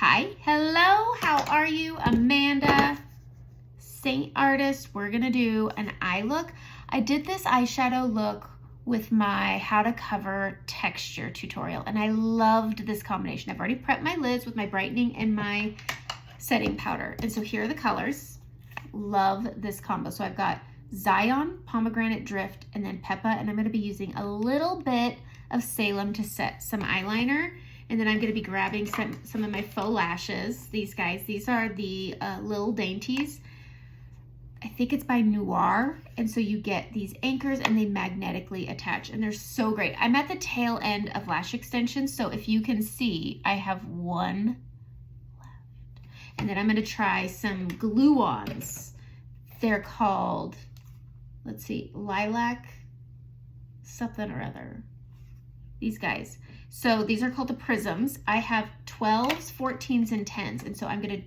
Hi, hello, how are you? Amanda, Seint artist. We're gonna do an eye look. I did this eyeshadow look with my how to cover texture tutorial, and I loved this combination. I've already prepped my lids with my brightening and my setting powder. And so here are the colors. Love this combo. So I've got Zion, Pomegranate Drift, and then Peppa, and I'm gonna be using a little bit of Salem to set some eyeliner. And then I'm gonna be grabbing some of my faux lashes. These guys, these are the Little Dainties. I think it's by Noir. And so you get these anchors and they magnetically attach, and they're so great. I'm at the tail end of lash extensions, so if you can see, I have one left. And then I'm gonna try some glue-ons. They're called, let's see, Lilac something or other. These guys. So these are called the Prisms. I have 12s, 14s, and 10s. And so I'm gonna,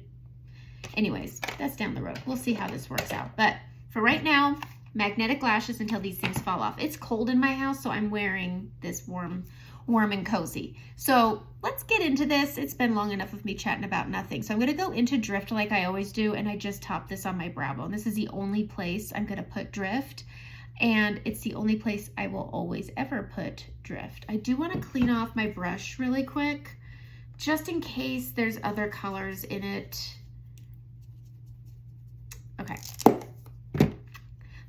anyways, that's down the road. We'll see how this works out. But for right now, magnetic lashes until these things fall off. It's cold in my house, so I'm wearing this warm and cozy. So let's get into this. It's been long enough of me chatting about nothing. So I'm gonna go into Drift like I always do, and I just top this on my brow bone. This is the only place I'm gonna put Drift, and it's the only place I will always ever put Drift. I do want to clean off my brush really quick, just in case there's other colors in it. Okay,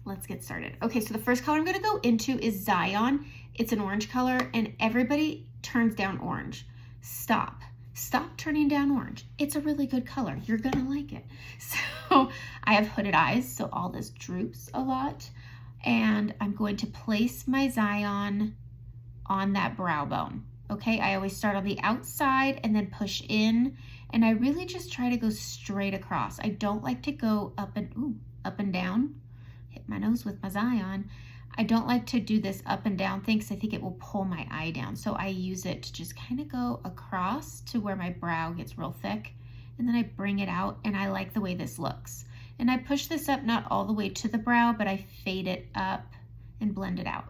let's get started. Okay, so the first color I'm going to go into is Zion. It's an orange color, and everybody turns down orange. Stop turning down orange. It's a really good color. You're going to like it. So I have hooded eyes, so all this droops a lot. And I'm going to place my Zion on that brow bone. Okay, I always start on the outside and then push in, and I really just try to go straight across. I don't like to go up and down. Hit my nose with my Zion. I don't like to do this up and down thing because I think it will pull my eye down. So I use it to just kind of go across to where my brow gets real thick, and then I bring it out, and I like the way this looks. And I push this up, not all the way to the brow, but I fade it up and blend it out.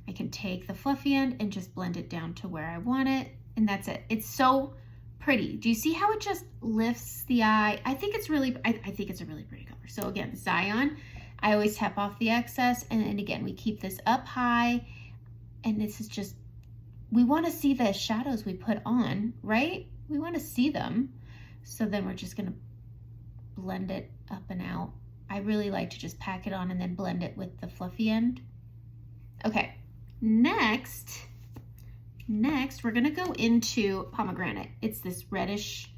I can take the fluffy end and just blend it down to where I want it, and that's it. It's so pretty. Do you see how it just lifts the eye? I think it's really, I think it's a really pretty color. So again, Zion, I always tap off the excess, and again, we keep this up high, and this is just, we want to see the shadows we put on, right? We want to see them. So then we're just gonna blend it up and out. I really like to just pack it on and then blend it with the fluffy end. Okay, next we're gonna go into Pomegranate. It's this reddish,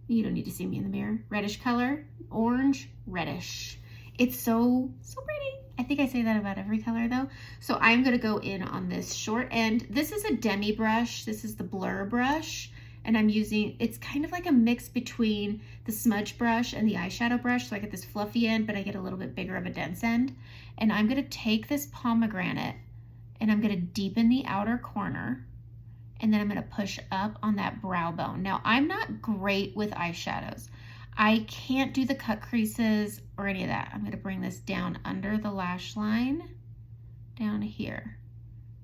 you don't need to see me in the mirror, reddish color, orange, reddish. It's so pretty. I think I say that about every color though. So I'm gonna go in on this short end. This is a demi brush. This is the Blur brush. And I'm using, it's kind of like a mix between the smudge brush and the eyeshadow brush. So I get this fluffy end, but I get a little bit bigger of a dense end. And I'm gonna take this Pomegranate and I'm gonna deepen the outer corner, and then I'm gonna push up on that brow bone. Now, I'm not great with eyeshadows. I can't do the cut creases or any of that. I'm gonna bring this down under the lash line, down here,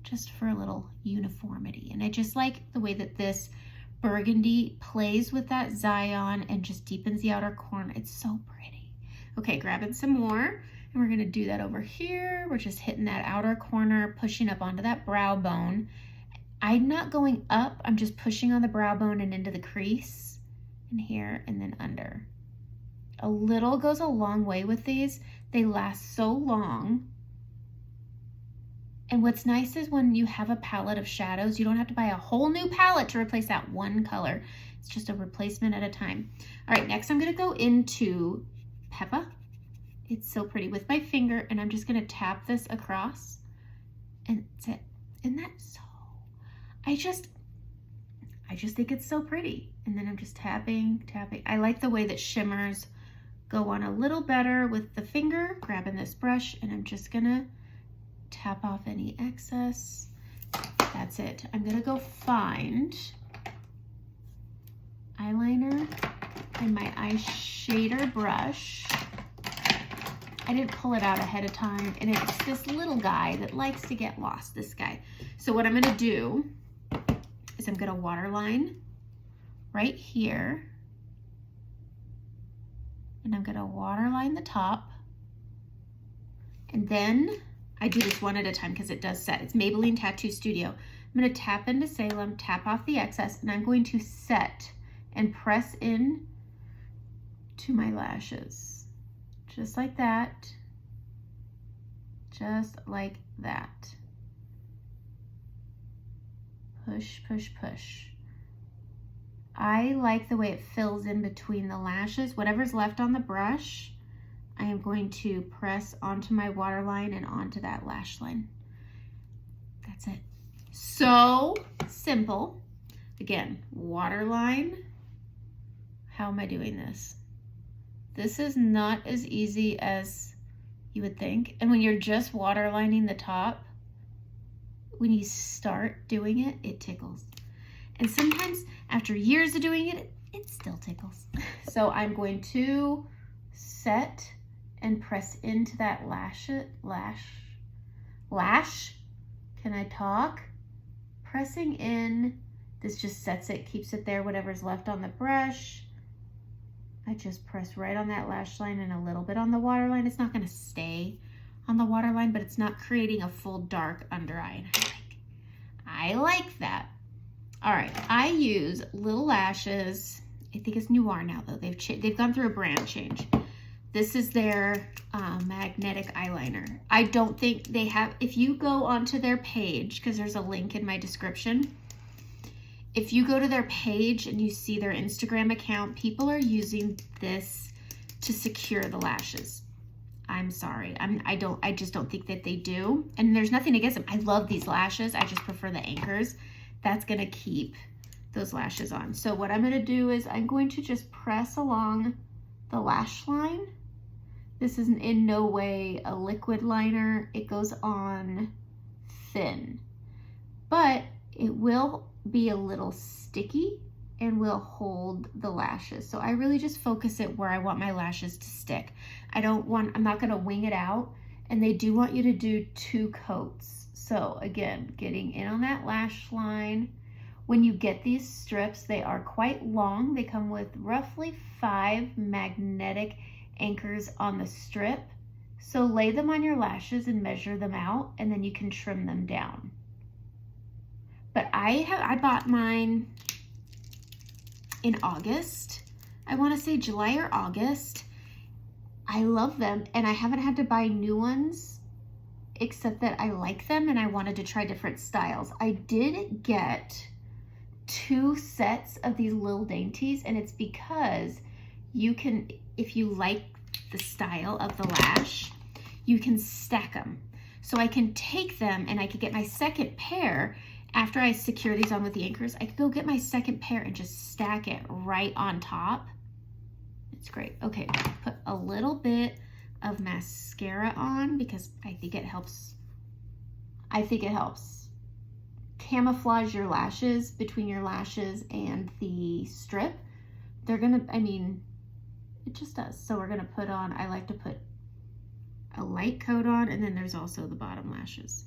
just for a little uniformity. And I just like the way that this burgundy plays with that Zion and just deepens the outer corner. It's so pretty. Okay, grabbing some more, and we're gonna do that over here. We're just hitting that outer corner, pushing up onto that brow bone. I'm not going up, I'm just pushing on the brow bone and into the crease, and here, and then under. A little goes a long way with these. They last so long. And what's nice is when you have a palette of shadows, you don't have to buy a whole new palette to replace that one color. It's just a replacement at a time. All right, next I'm gonna go into Peppa. It's so pretty with my finger, and I'm just gonna tap this across, and that's it. Isn't that so, I just think it's so pretty. And then I'm just tapping. I like the way that shimmers go on a little better with the finger, grabbing this brush, and I'm just gonna tap off any excess. That's it. I'm gonna go find eyeliner and my eyeshadow brush. I didn't pull it out ahead of time, and it's this little guy that likes to get lost, this guy. So what I'm gonna do is I'm gonna waterline right here, and I'm gonna waterline the top. And then I do this one at a time because it does set. It's Maybelline Tattoo Studio. I'm gonna tap into Salem, tap off the excess, and I'm going to set and press in to my lashes. Just like that. Just like that. Push, push, push. I like the way it fills in between the lashes. Whatever's left on the brush, I am going to press onto my waterline and onto that lash line. That's it. So simple. Again, waterline. How am I doing this? This is not as easy as you would think. And when you're just waterlining the top, when you start doing it, it tickles. And sometimes after years of doing it, it still tickles. So I'm going to set and press into that lash. Can I talk? Pressing in, this just sets it, keeps it there, whatever's left on the brush. I just press right on that lash line and a little bit on the waterline. It's not gonna stay on the waterline, but it's not creating a full dark under eye. And I like that. All right, I use Little Lashes. I think it's Noir now though. They've gone through a brand change. This is their magnetic eyeliner. I don't think they have, if you go onto their page, because there's a link in my description, if you go to their page and you see their Instagram account, people are using this to secure the lashes. I'm sorry, I just don't think that they do. And there's nothing against them. I love these lashes. I just prefer the anchors. That's gonna keep those lashes on. So what I'm gonna do is I'm going to just press along the lash line. This is in no way a liquid liner. It goes on thin, but it will be a little sticky and will hold the lashes. So I really just focus it where I want my lashes to stick. I'm not gonna wing it out, and they do want you to do 2 coats. So again, getting in on that lash line. When you get these strips, they are quite long. They come with roughly 5 magnetic anchors on the strip. So lay them on your lashes and measure them out, and then you can trim them down. But I bought mine in August. I want to say July or August. I love them, and I haven't had to buy new ones except that I like them and I wanted to try different styles. I did get 2 sets of these little dainties, and it's because you can, if you like the style of the lash, you can stack them. So I can take them and I could get my second pair after I secure these on with the anchors. I could go get my second pair and just stack it right on top. It's great. Okay, put a little bit of mascara on because I think it helps. Camouflage your lashes between your lashes and the strip. It just does. So we're gonna put on, I like to put a light coat on, and then there's also the bottom lashes.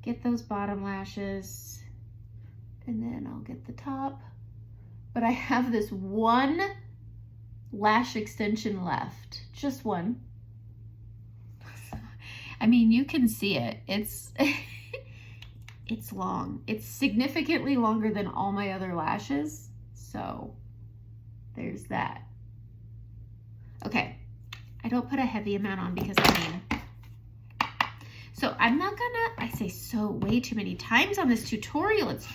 Get those bottom lashes, and then I'll get the top. But I have this one lash extension left, just one. I mean, you can see it. It's it's long. It's significantly longer than all my other lashes. So there's that. Okay, I don't put a heavy amount on because so I'm not gonna, I say so way too many times on this tutorial. It's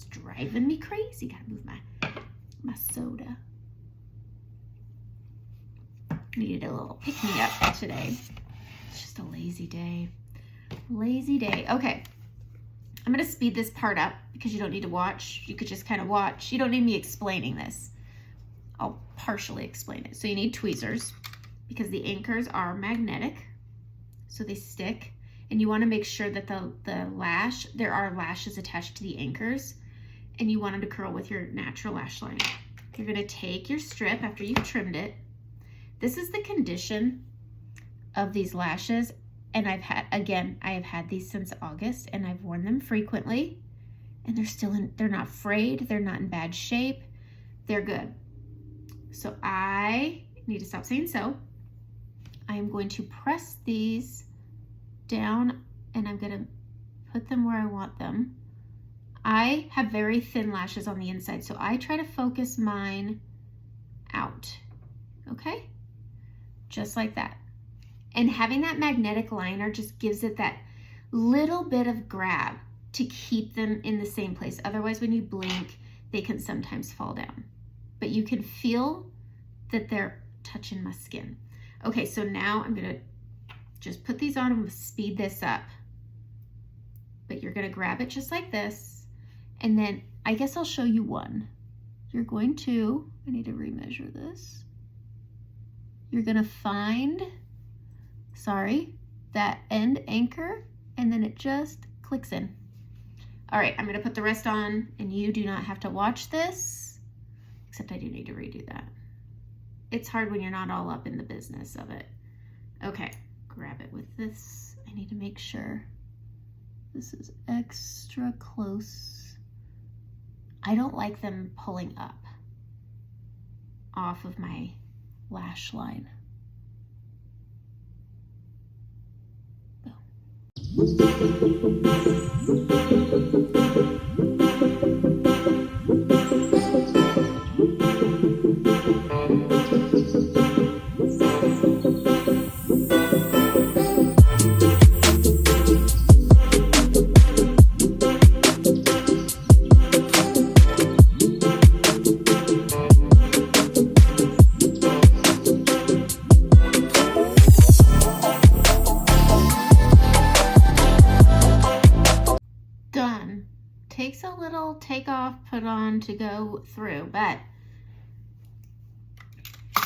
driving me crazy. Gotta move my soda. Needed a little pick-me-up today. It's just a lazy day. Lazy day. Okay. I'm going to speed this part up because you don't need to watch. You could just kind of watch. You don't need me explaining this. I'll partially explain it. So you need tweezers because the anchors are magnetic, so they stick. And you want to make sure that there are lashes attached to the anchors, and you want them to curl with your natural lash line. You're going to take your strip after you've trimmed it. This is the condition of these lashes. And I have had these since August, and I've worn them frequently, and they're not frayed, they're not in bad shape, they're good. So I need to stop saying so. I am going to press these down and I'm gonna put them where I want them. I have very thin lashes on the inside, so I try to focus mine out, okay? Just like that. And having that magnetic liner just gives it that little bit of grab to keep them in the same place. Otherwise, when you blink, they can sometimes fall down. But you can feel that they're touching my skin. Okay, so now I'm gonna just put these on. I'm gonna speed this up. But you're gonna grab it just like this. And then I guess I'll show you one. You're going to, I need to remeasure this. You're gonna find, sorry, that end anchor, and then it just clicks in. All right, I'm gonna put the rest on, and you do not have to watch this, except I do need to redo that. It's hard when you're not all up in the business of it. Okay, grab it with this. I need to make sure this is extra close. I don't like them pulling up off of my lash line. Done. Takes a little take off, put on to go through, but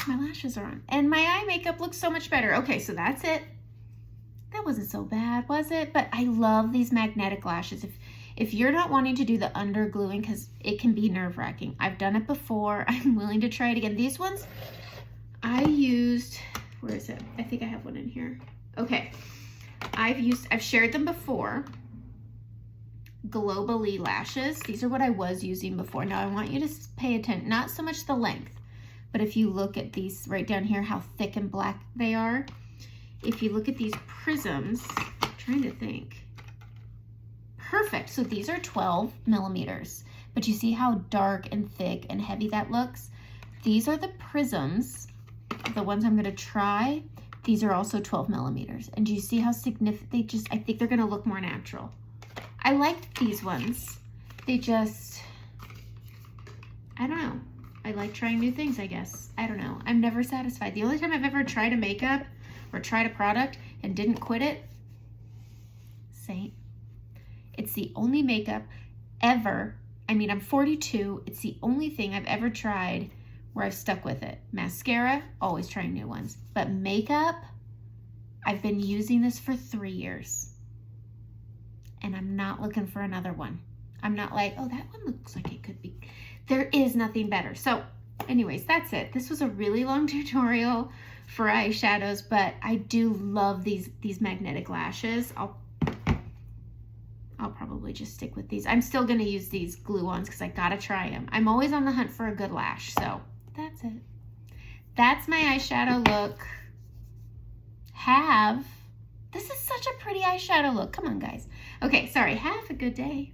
my lashes are on and my eye makeup looks so much better. Okay, so that's it. That wasn't so bad, was it? But I love these magnetic lashes. If you're not wanting to do the under gluing, because it can be nerve-wracking. I've done it before. I'm willing to try it again. These ones I used, where is it? I think I have one in here. Okay. I've shared them before. Globally lashes. These are what I was using before. Now I want you to pay attention, not so much the length, but if you look at these right down here, how thick and black they are. If you look at these prisms, I'm trying to think. Perfect. So these are 12 millimeters, but you see how dark and thick and heavy that looks? These are the prisms, the ones I'm going to try. These are also 12 millimeters. And do you see how significant I think they're going to look more natural. I liked these ones. They just, I don't know. I like trying new things, I guess. I don't know. I'm never satisfied. The only time I've ever tried a makeup or tried a product and didn't quit it, Seint. It's the only makeup ever. I mean, I'm 42. It's the only thing I've ever tried where I've stuck with it. Mascara, always trying new ones. But makeup, I've been using this for 3 years. And I'm not looking for another one. I'm not like, oh, that one looks like it could be. There is nothing better. So anyways, that's it. This was a really long tutorial for eyeshadows, but I do love these magnetic lashes. I'll probably just stick with these. I'm still gonna use these glue-ons because I gotta try them. I'm always on the hunt for a good lash, so that's it. That's my eyeshadow look. This is such a pretty eyeshadow look. Come on, guys. Okay, sorry. Have a good day.